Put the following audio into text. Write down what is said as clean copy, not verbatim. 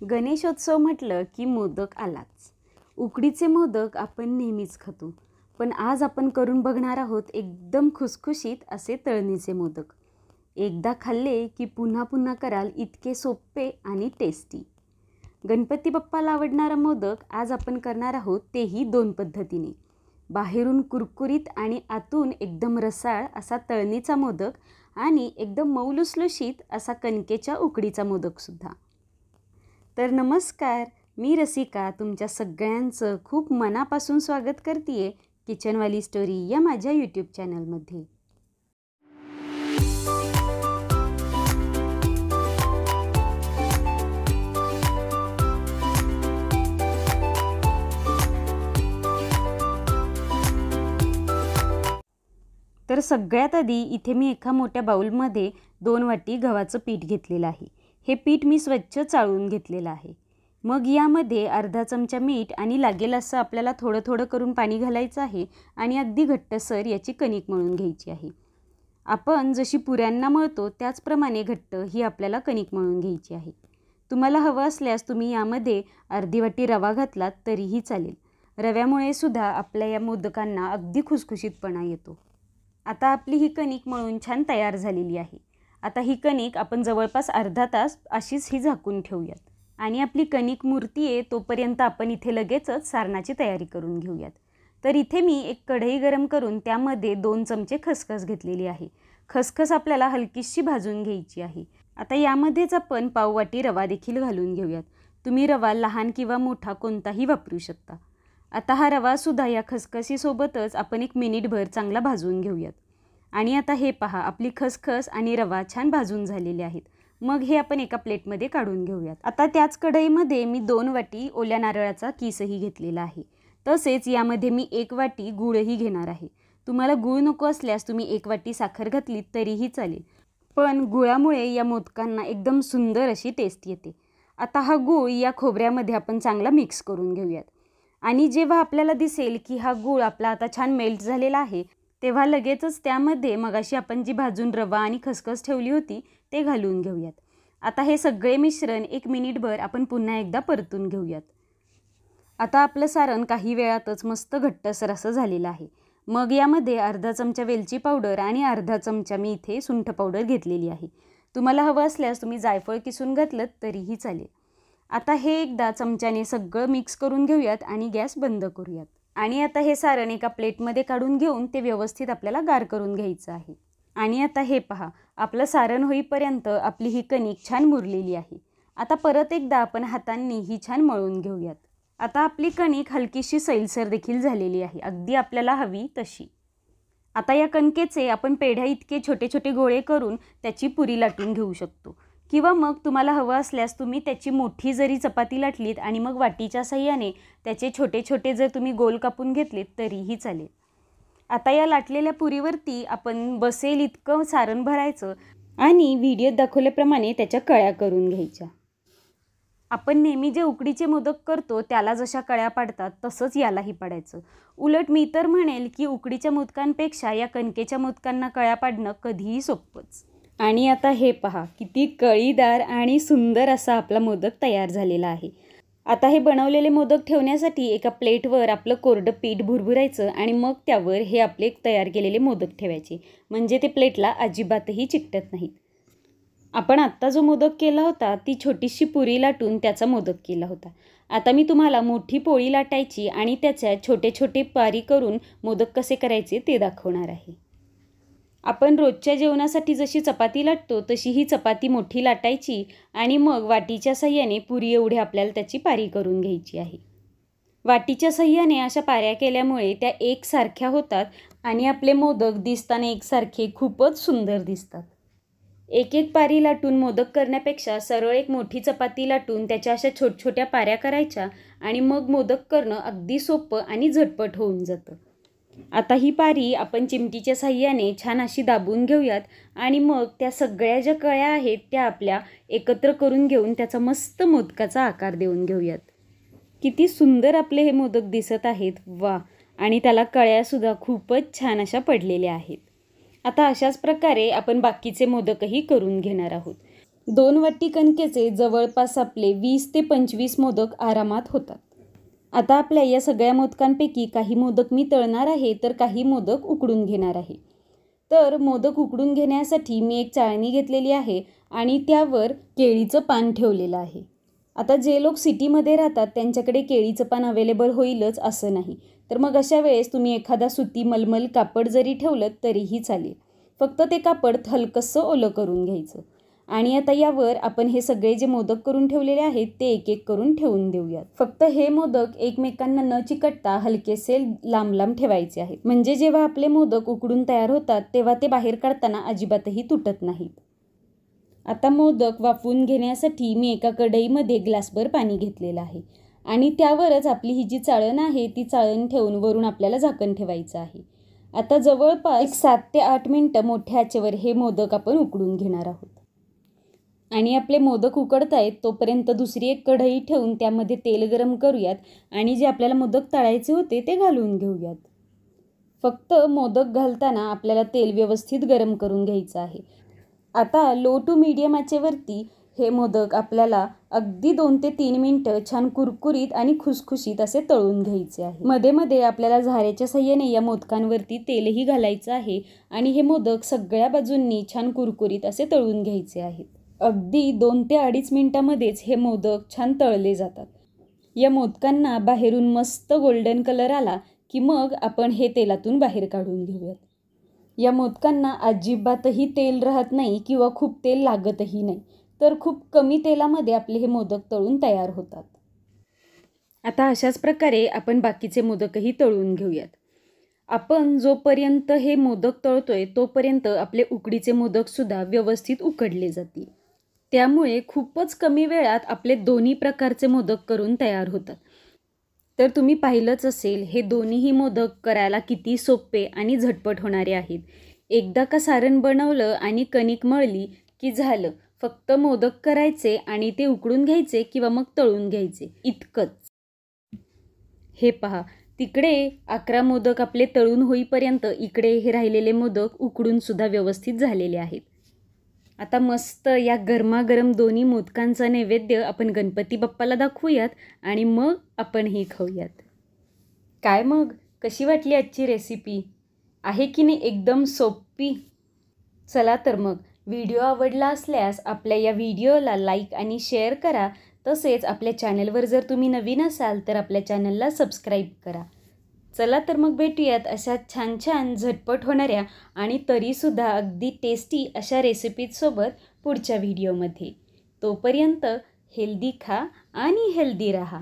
गणेशोत्सव म्हटलं की मोदक आलाच. उकडीचे मोदक आपण नेहमीच खातो, पण आज आपण करून बघणार आहोत एकदम खुसखुशीत असे तळणीचे मोदक. एकदा खाल्ले की पुन्हा पुन्हा कराल इतके सोपे आणि टेस्टी. गणपती बाप्पाला आवडणारा मोदक आज आपण करणार आहोत, तेही 2 पद्धतीने. बाहेरून कुरकुरीत आणि आतून एकदम रसाळ असा तळणीचा मोदक आणि एकदम मऊ लुसलुशीत असा कणकेच्या उकडीचा मोदकसुद्धा. तर नमस्कार, मी रसिका तुमच्या सगळ्यांचं खूप मनापासून स्वागत करते किचनवाली स्टोरी या माझ्या यूट्यूब चॅनलमध्ये. तर सगळ्यात आधी इथे मी एका मोठ्या बाउलमध्ये 2 वाटी गव्हाचं पीठ घेतलेलं आहे. हे पीठ मी स्वच्छ चाळून घेतलेलं आहे. मग यामध्ये अर्धा चमचा मीठ आणि लागेल असं आपल्याला थोडं थोडं करून पाणी घालायचं आहे आणि अगदी घट्टसर याची कणिक मळून घ्यायची आहे. आपण जशी पुऱ्यांना मळतो त्याचप्रमाणे घट्ट ही आपल्याला कणिक मळून घ्यायची आहे. तुम्हाला हवं असल्यास तुम्ही यामध्ये अर्धी वाटी रवा घातलात तरीही चालेल. रव्यामुळे सुद्धा आपल्या या मोदकांना अगदी खुसखुशीतपणा येतो. आता आपली ही कणिक मळून छान तयार झालेली आहे. आता ही कणिक आपण जवळपास अर्धा तास अशीच ही झाकून ठेवूयात आणि आपली कणिक मुरतीये तोपर्यंत आपण इथे लगेचच सारणाची तयारी करून घेऊयात. तर इथे मी एक कढई गरम करून त्यामध्ये 2 चमचे खसखस घेतलेली आहे. खसखस आपल्याला हलकीशी भाजून घ्यायची आहे. आता यामध्येच आपण पाव वाटी रवा देखील घालून घेऊयात. तुम्ही रवा लहान किंवा मोठा कोणताही वापरू शकता. आता हा रवासुद्धा या खसखशीसोबतच आपण 1 मिनिटभर चांगला भाजून घेऊयात. आणि आता हे पहा, आपली खसखस आणि रवा छान भाजून झालेले आहेत. मग हे आपण एका प्लेटमध्ये काढून घेऊयात. आता त्याच कढईमध्ये मी 2 वाटी ओल्या नारळाचा किसही घेतलेला आहे. तसेच यामध्ये मी 1 वाटी गूळही घेणार आहे. तुम्हाला गूळ नको असल्यास तुम्ही 1 वाटी साखर घातली तरीही चालेल, पण गुळामुळे या मोदकांना एकदम सुंदर अशी टेस्ट येते. आता हा गूळ या खोबऱ्यामध्ये आपण चांगला मिक्स करून घेऊयात. आणि जेव्हा आपल्याला दिसेल की हा गूळ आपला आता छान मेल्ट झालेला आहे, तेव्हा लगेचच त्यामध्ये मगाशी आपण जी भाजून रवा आणि खसखस ठेवली होती ते घालून घेऊयात. आता हे सगळे मिश्रण 1 मिनिटभर आपण पुन्हा एकदा परतून घेऊयात. आता आपलं सारण काही वेळातच मस्त घट्टसर असं झालेलं आहे. मग यामध्ये अर्धा चमचा वेलची पावडर आणि अर्धा चमचा मी इथे सुंठ पावडर घेतलेली आहे. तुम्हाला हवं असल्यास तुम्ही जायफळ किसून घातलं तरीही चालेल. आता हे एकदा चमच्याने सगळं मिक्स करून घेऊयात आणि गॅस बंद करूयात. आणि आता हे सारण एका प्लेटमध्ये काढून घेऊन ते व्यवस्थित आपल्याला गार करून घ्यायचं आहे. आणि आता हे पहा, आपलं सारण होईपर्यंत आपली ही कणिक छान मुरलेली आहे. आता परत एकदा आपण हातांनी ही छान मळून घेऊयात. आता आपली कणिक हलकीशी सैलसर देखील झालेली आहे, अगदी आपल्याला हवी तशी. आता या कणकेचे आपण पेढ्या इतके छोटे छोटे गोळे करून त्याची पुरी लाटून घेऊ शकतो. किंवा मग तुम्हाला हवं असल्यास तुम्ही त्याची मोठी जरी चपाती लाटलीत आणि मग वाटीच्या साह्याने त्याचे छोटे छोटे जर तुम्ही गोल कापून घेतलेत तरीही चालेल. आता या लाटलेल्या पुरीवरती आपण बसेल इतकं सारण भरायचं आणि व्हिडिओत दाखवल्याप्रमाणे त्याच्या कळ्या करून घ्यायच्या. आपण नेहमी जे उकडीचे मोदक करतो त्याला जशा कळ्या पाडतात तसंच यालाही पाडायचं. उलट मी तर म्हणेल की उकडीच्या मोदकांपेक्षा या कणकेच्या मोदकांना कळ्या पाडणं कधीही सोपंच. आणि आता हे पहा, किती कळीदार आणि सुंदर असा आपला मोदक तयार झालेला आहे. आता हे बनवलेले मोदक ठेवण्यासाठी एका प्लेटवर आपलं कोरडं पीठ भुरभुरायचं आणि मग त्यावर हे आपले तयार केलेले मोदक ठेवायचे, म्हणजे ते प्लेटला अजिबातही चिकटत नाहीत. आपण आत्ता जो मोदक केला होता ती छोटीशी पुरी लाटून त्याचा मोदक केला होता. आता मी तुम्हाला मोठी पोळी लाटायची आणि त्याच्या छोटे छोटे पारी करून मोदक कसे करायचे ते दाखवणार आहे. आपण रोजच्या जेवणासाठी जशी चपाती लाटतो तशी ही चपाती मोठी लाटायची आणि मग वाटीच्या साह्याने पुरी एवढी आपल्याला त्याची पारी करून घ्यायची आहे. वाटीच्या साह्याने अशा पाऱ्या केल्यामुळे त्या एकसारख्या होतात आणि आपले मोदक दिसताना एकसारखे खूपच सुंदर दिसतात. एक एक पारी लाटून मोदक करण्यापेक्षा सरळ एक मोठी चपाती लाटून त्याच्या अशा छोट्या पाऱ्या करायच्या आणि मग मोदक करणं अगदी सोपं आणि झटपट होऊन जातं. आता ही पारी आपण चिमटीच्या साह्याने छान अशी दाबून घेऊयात आणि मग त्या सगळ्या ज्या कळ्या आहेत त्या आपल्या एकत्र करून घेऊन त्याचा मस्त मोदकाचा आकार देऊन घेऊयात. किती सुंदर आपले हे मोदक दिसत आहेत, वा! आणि त्याला कळ्यासुद्धा खूपच छान अशा पडलेल्या आहेत. आता अशाच प्रकारे आपण बाकीचे मोदकही करून घेणार आहोत. 2 वाटी कणकेचे जवळपास आपले 20 ते 25 मोदक आरामात होतात. आता आपल्या या सगळ्या मोदकांपैकी काही मोदक मी तळणार आहे, तर काही मोदक उकडून घेणार आहे. तर मोदक उकडून घेण्यासाठी मी एक चाळणी घेतलेली आहे आणि त्यावर केळीचं पान ठेवलेलं आहे. आता जे लोक सिटीमध्ये राहतात त्यांच्याकडे केळीचं पान अवेलेबल होईलच असं नाही, तर मग अशा वेळेस तुम्ही एखादा सुती मलमल कापड जरी ठेवलं तरीही चालेल. फक्त ते कापड हलकंसं ओलं करून घ्यायचं. आणि आता यावर आपण हे सगळे जे मोदक करून ठेवलेले आहेत ते एक एक करून ठेवून देऊयात. फक्त हे मोदक एकमेकांना न चिकटता हलकेसे लांब लांब ठेवायचे आहेत, म्हणजे जेव्हा आपले मोदक उकडून तयार होतात तेव्हा ते बाहेर काढताना अजिबातही तुटत नाहीत. आता मोदक वाफवून घेण्यासाठी मी एका कढईमध्ये ग्लासभर पाणी घेतलेलं आहे आणि त्यावरच आपली ही जी चाळण आहे ती चाळण ठेवून वरून आपल्याला झाकण ठेवायचं आहे. आता जवळपास 7 ते 8 मिनटं मोठ्या आचेवर हे मोदक आपण उकडून घेणार आहोत. आणि आपले मोदक उकडत आहेत तोपर्यंत दुसरी एक कढई ठेवून त्यामध्ये तेल गरम करूयात आणि जे आपल्याला मोदक तळायचे होते ते घालून घेऊयात. फक्त मोदक घालताना आपल्याला तेल व्यवस्थित गरम करून घ्यायचं आहे. आता लो टू मीडियम आचेवरती हे मोदक आपल्याला अगदी 2 ते 3 मिनटं छान कुरकुरीत आणि खुसखुशीत असे तळून घ्यायचे आहे. मध्ये मध्ये आपल्याला झाऱ्याच्या साहाय्याने या मोदकांवरती तेलही घालायचं आहे आणि हे मोदक सगळ्या बाजूंनी छान कुरकुरीत असे तळून घ्यायचे आहेत. अगदी 2 ते 2.5 मिनटामध्येच हे मोदक छान तळले जातात. या मोदकांना बाहेरून मस्त गोल्डन कलर आला की मग आपण हे तेलातून बाहेर काढून घेऊयात. या मोदकांना अजिबातही तेल राहत नाही किंवा खूप तेल लागतही नाही, तर खूप कमी तेलामध्ये आपले हे मोदक तळून तयार होतात. आता अशाच प्रकारे आपण बाकीचे मोदकही तळून घेऊयात. आपण जोपर्यंत हे मोदक तळतोय तोपर्यंत आपले उकडीचे मोदकसुद्धा व्यवस्थित उकडले जातील. त्यामुळे खूपच कमी वेळात आपले दोन्ही प्रकारचे मोदक करून तयार होतात. तर तुम्ही पाहिलंच असेल हे दोन्हीही मोदक करायला किती सोपे आणि झटपट होणारे आहेत. एकदा का सारण बनवलं आणि कणिक मळली की झालं, फक्त मोदक करायचे आणि ते उकडून घ्यायचे किंवा मग तळून घ्यायचे, इतकंच. हे पहा, तिकडे 11 मोदक आपले तळून होईपर्यंत इकडे हे राहिलेले मोदक उकडून सुद्धा व्यवस्थित झालेले आहेत. आता मस्त या गरमागरम दोन्ही मोदकांचा नैवेद्य आपण गणपती बाप्पाला दाखवूयात आणि मग आपण हे खाऊयात. काय मग, कशी वाटली आजची रेसिपी? आहे की नाही एकदम सोपी? चला तर मग, व्हिडिओ आवडला असल्यास आपल्या या व्हिडिओला लाईक आणि शेअर करा. तसेच आपल्या चॅनलवर जर तुम्ही नवीन असाल तर आपल्या चॅनलला सबस्क्राईब करा. चला तर मग भेटूयात अशा छान छान झटपट होणाऱ्या आणि तरीसुद्धा अगदी टेस्टी अशा रेसिपीजसोबत पुढच्या व्हिडिओमध्ये. तोपर्यंत हेल्दी खा आणि हेल्दी राहा.